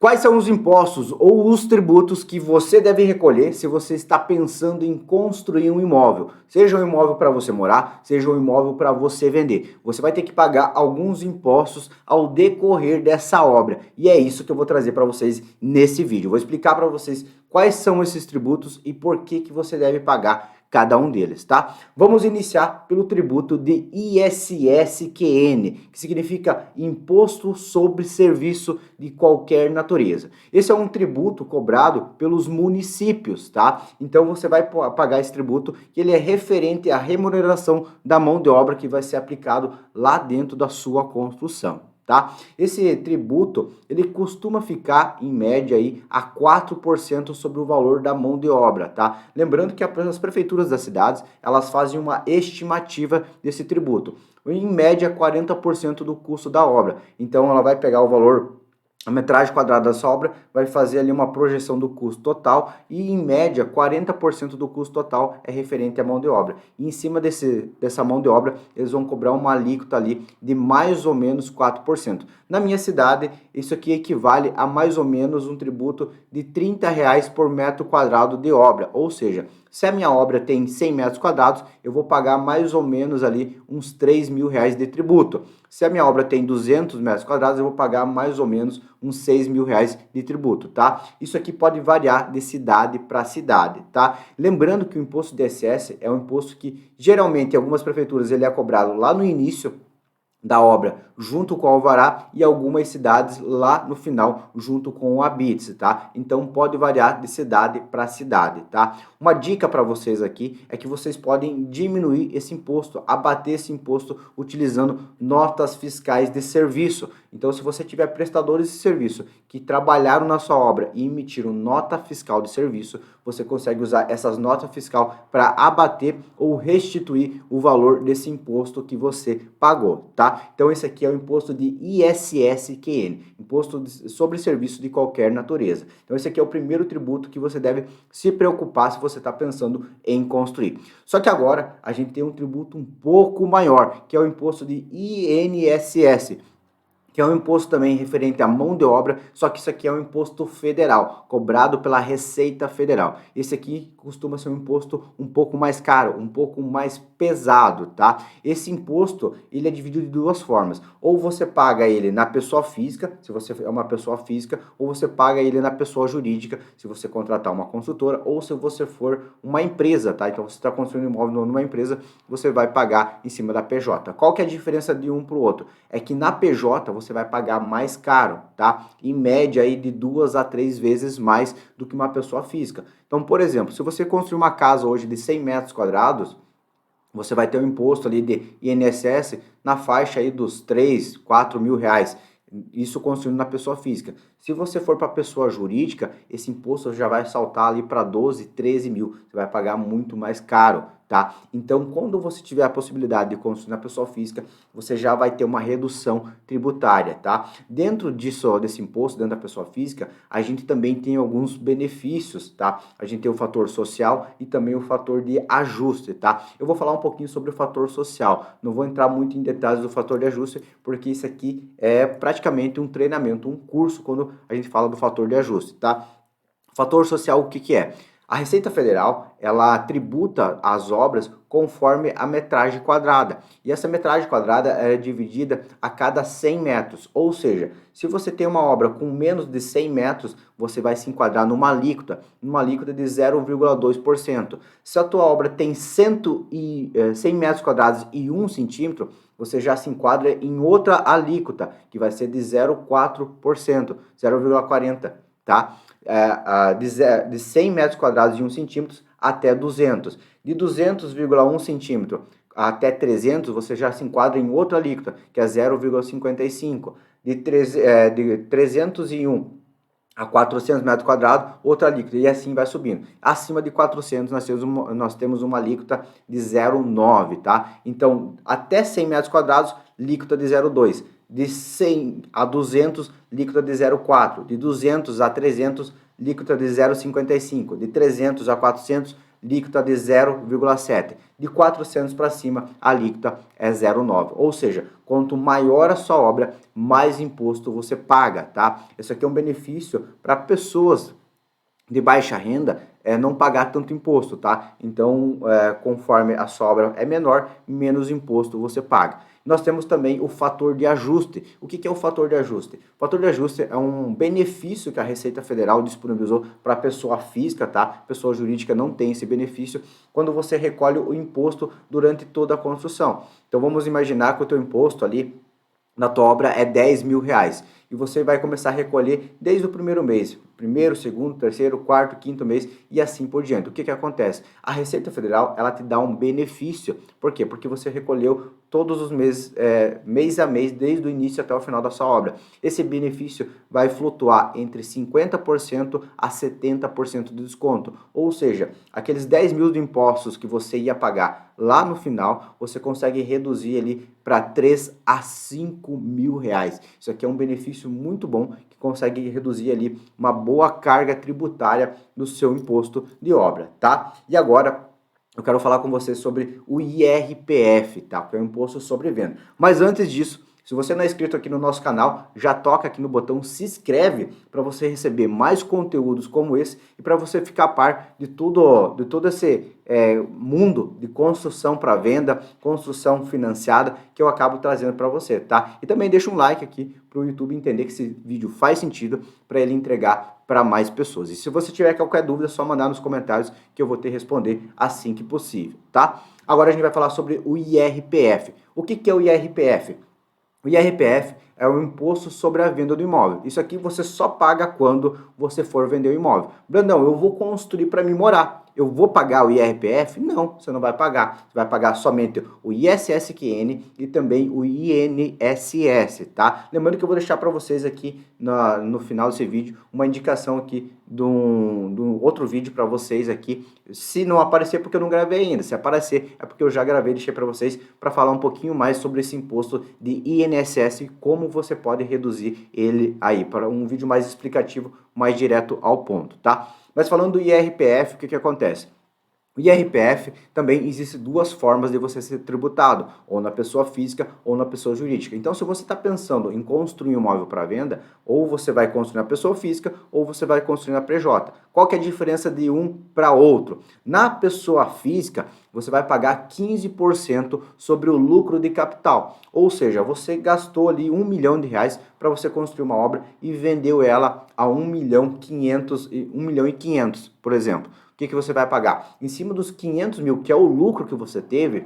Quais são os impostos ou os tributos que você deve recolher se você está pensando em construir um imóvel? Seja um imóvel para você morar, seja um imóvel para você vender. Você vai ter que pagar alguns impostos ao decorrer dessa obra. E é isso que eu vou trazer para vocês nesse vídeo. Eu vou explicar para vocês quais são esses tributos e por que você deve pagar cada um deles, tá? Vamos iniciar pelo tributo de ISSQN, que significa Imposto sobre Serviço de Qualquer Natureza. Esse é um tributo cobrado pelos municípios, tá? Então você vai pagar esse tributo, que ele é referente à remuneração da mão de obra que vai ser aplicado lá dentro da sua construção. Tá? Esse tributo, ele costuma ficar em média aí a 4% sobre o valor da mão de obra, tá? Lembrando que as prefeituras das cidades, elas fazem uma estimativa desse tributo, em média 40% do custo da obra. Então ela vai pegar o valor, a metragem quadrada dessa obra, vai fazer ali uma projeção do custo total e, em média, 40% do custo total é referente à mão de obra. E em cima dessa mão de obra, eles vão cobrar uma alíquota ali de mais ou menos 4%. Na minha cidade, isso aqui equivale a mais ou menos um tributo de R$ 30 por metro quadrado de obra. Ou seja, se a minha obra tem 100 metros quadrados, eu vou pagar mais ou menos ali uns R$ 3.000 de tributo. Se a minha obra tem 200 metros quadrados, eu vou pagar mais ou menos uns R$ 6.000 de tributo, tá? Isso aqui pode variar de cidade para cidade, tá? Lembrando que o imposto de ISS é um imposto que geralmente em algumas prefeituras ele é cobrado lá no início da obra, junto com o alvará, e algumas cidades lá no final, junto com o habite, tá? Então pode variar de cidade para cidade, tá? Uma dica para vocês aqui é que vocês podem diminuir esse imposto, abater esse imposto utilizando notas fiscais de serviço. Então, se você tiver prestadores de serviço que trabalharam na sua obra e emitiram nota fiscal de serviço, você consegue usar essas notas fiscais para abater ou restituir o valor desse imposto que você pagou, tá? Então, esse aqui é o imposto de ISSQN, Imposto sobre Serviço de Qualquer Natureza. Então, esse aqui é o primeiro tributo que você deve se preocupar se você está pensando em construir. Só que agora a gente tem um tributo um pouco maior, que é o imposto de INSS, que é um imposto também referente à mão de obra, só que isso aqui é um imposto federal, cobrado pela Receita Federal. Esse aqui costuma ser um imposto um pouco mais caro, um pouco mais pesado, tá? Esse imposto, ele é dividido de duas formas. Ou você paga ele na pessoa física, se você é uma pessoa física, ou você paga ele na pessoa jurídica, se você contratar uma consultora, ou se você for uma empresa, tá? Então, você está construindo um imóvel numa empresa, você vai pagar em cima da PJ. Qual que é a diferença de um para o outro? É que na PJ, você vai pagar mais caro, tá? Em média aí de 2 a 3 vezes mais do que uma pessoa física. Então, por exemplo, se você construir uma casa hoje de 100 metros quadrados, você vai ter um imposto ali de INSS na faixa aí dos 3, 4 mil reais. Isso construindo na pessoa física. Se você for para a pessoa jurídica, esse imposto já vai saltar ali para 12, 13 mil. Você vai pagar muito mais caro, tá? Então, quando você tiver a possibilidade de construir na pessoa física, você já vai ter uma redução tributária, tá? Dentro disso, desse imposto, dentro da pessoa física, a gente também tem alguns benefícios, tá? A gente tem o fator social e também o fator de ajuste, tá? Eu vou falar um pouquinho sobre o fator social. Não vou entrar muito em detalhes do fator de ajuste, porque isso aqui é praticamente um treinamento, um curso, quando a gente fala do fator de ajuste, tá? Fator social, o que que é? A Receita Federal, ela tributa as obras conforme a metragem quadrada. E essa metragem quadrada é dividida a cada 100 metros. Ou seja, se você tem uma obra com menos de 100 metros, você vai se enquadrar numa alíquota de 0,2%. Se a tua obra tem 100 metros quadrados e 1 centímetro, você já se enquadra em outra alíquota, que vai ser de 0,4%, 0,40%, tá? De 100 metros quadrados e 1 centímetro até 200. De 200,1 centímetro até 300, você já se enquadra em outra alíquota, que é 0,55. De 301 a 400 metros quadrados, outra alíquota, e assim vai subindo. Acima de 400, nós temos uma alíquota de 0,9, tá? Então, até 100 metros quadrados, alíquota de 0,2. De 100 a 200, alíquota de 0,4. De 200 a 300, alíquota de 0,55. De 300 a 400, alíquota de 0,7. De 400 para cima, a alíquota é 0,9. Ou seja, quanto maior a sua obra, mais imposto você paga, tá? Isso aqui é um benefício para pessoas de baixa renda não pagar tanto imposto, tá? Então, conforme a sua obra é menor, menos imposto você paga. Nós temos também o fator de ajuste. O que é o fator de ajuste? O fator de ajuste é um benefício que a Receita Federal disponibilizou para a pessoa física, tá? Pessoa jurídica não tem esse benefício quando você recolhe o imposto durante toda a construção. Então, vamos imaginar que o teu imposto ali na tua obra é 10 mil reais e você vai começar a recolher desde o primeiro mês, primeiro, segundo, terceiro, quarto, quinto mês e assim por diante. O que acontece? A Receita Federal, ela te dá um benefício. Por quê? Porque você recolheu todos os meses, mês a mês, desde o início até o final da sua obra. Esse benefício vai flutuar entre 50% a 70% de desconto. Ou seja, aqueles 10 mil de impostos que você ia pagar lá no final, você consegue reduzir ali para 3 a 5 mil reais. Isso aqui é um benefício muito bom que consegue reduzir ali uma boa carga tributária no seu imposto de obra, tá? E agora eu quero falar com você sobre o IRPF, tá? Que é o Imposto sobre Venda. Mas antes disso, se você não é inscrito aqui no nosso canal, já toca aqui no botão se inscreve para você receber mais conteúdos como esse e para você ficar a par de todo esse mundo de construção para venda, construção financiada que eu acabo trazendo para você, tá? E também deixa um like aqui para o YouTube entender que esse vídeo faz sentido para ele entregar para mais pessoas. E se você tiver qualquer dúvida, é só mandar nos comentários que eu vou te responder assim que possível, tá? Agora a gente vai falar sobre o IRPF. O que é o IRPF? O IRPF é o Imposto sobre a Venda do Imóvel. Isso aqui você só paga quando você for vender o imóvel. Brandão, eu vou construir para mim morar. Eu vou pagar o IRPF? Não, você não vai pagar. Você vai pagar somente o ISSQN e também o INSS, tá? Lembrando que eu vou deixar para vocês aqui no final desse vídeo uma indicação aqui de um outro vídeo para vocês aqui. Se não aparecer, porque eu não gravei ainda. Se aparecer, é porque eu já gravei e deixei para vocês para falar um pouquinho mais sobre esse imposto de INSS e como você pode reduzir ele aí, para um vídeo mais explicativo, mais direto ao ponto, tá? Mas falando do IRPF, o que acontece? O IRPF também existe duas formas de você ser tributado, ou na pessoa física ou na pessoa jurídica. Então, se você está pensando em construir um imóvel para venda, ou você vai construir na pessoa física ou você vai construir na PJ. Qual que é a diferença de um para outro? Na pessoa física, você vai pagar 15% sobre o lucro de capital. Ou seja, você gastou ali R$1 milhão para você construir uma obra e vendeu ela a 1.500.000, por exemplo. O que você vai pagar? Em cima dos 500 mil, que é o lucro que você teve,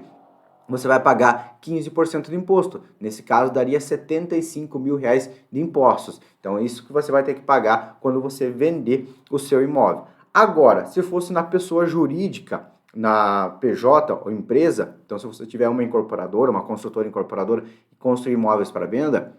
você vai pagar 15% de imposto. Nesse caso, daria R$75 mil de impostos. Então, é isso que você vai ter que pagar quando você vender o seu imóvel. Agora, se fosse na pessoa jurídica, na PJ ou empresa, então se você tiver uma incorporadora, uma construtora incorporadora e construir imóveis para venda,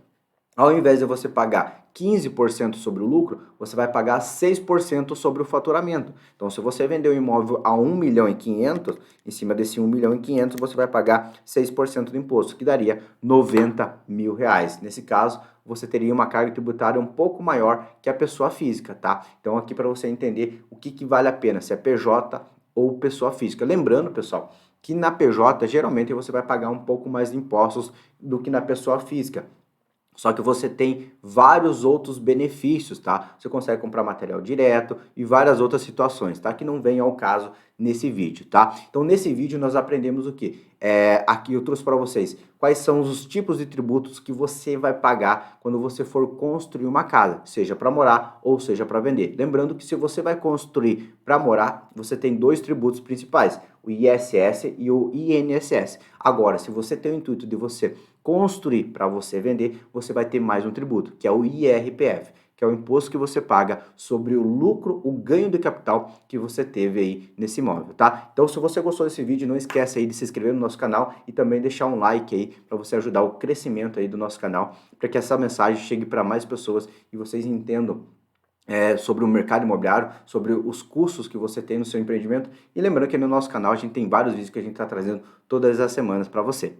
ao invés de você pagar 15% sobre o lucro, você vai pagar 6% sobre o faturamento. Então, se você vender um imóvel a 1.500.000, em cima desse 1.500.000, você vai pagar 6% de imposto, que daria R$90 mil. Nesse caso, você teria uma carga tributária um pouco maior que a pessoa física, tá? Então, aqui para você entender o que vale a pena, se é PJ ou pessoa física. Lembrando, pessoal, que na PJ, geralmente, você vai pagar um pouco mais de impostos do que na pessoa física. Só que você tem vários outros benefícios, tá? Você consegue comprar material direto e várias outras situações, tá? Que não vem ao caso nesse vídeo, tá? Então, nesse vídeo nós aprendemos o quê? Aqui eu trouxe para vocês quais são os tipos de tributos que você vai pagar quando você for construir uma casa, seja para morar ou seja para vender. Lembrando que se você vai construir para morar, você tem dois tributos principais, o ISS e o INSS. Agora, se você tem o intuito de você construir para você vender, você vai ter mais um tributo, que é o IRPF, que é o imposto que você paga sobre o lucro, o ganho de capital que você teve aí nesse imóvel, tá? Então, se você gostou desse vídeo, não esquece aí de se inscrever no nosso canal e também deixar um like aí para você ajudar o crescimento aí do nosso canal, para que essa mensagem chegue para mais pessoas e vocês entendam sobre o mercado imobiliário, sobre os custos que você tem no seu empreendimento. E lembrando que no nosso canal a gente tem vários vídeos que a gente está trazendo todas as semanas para você.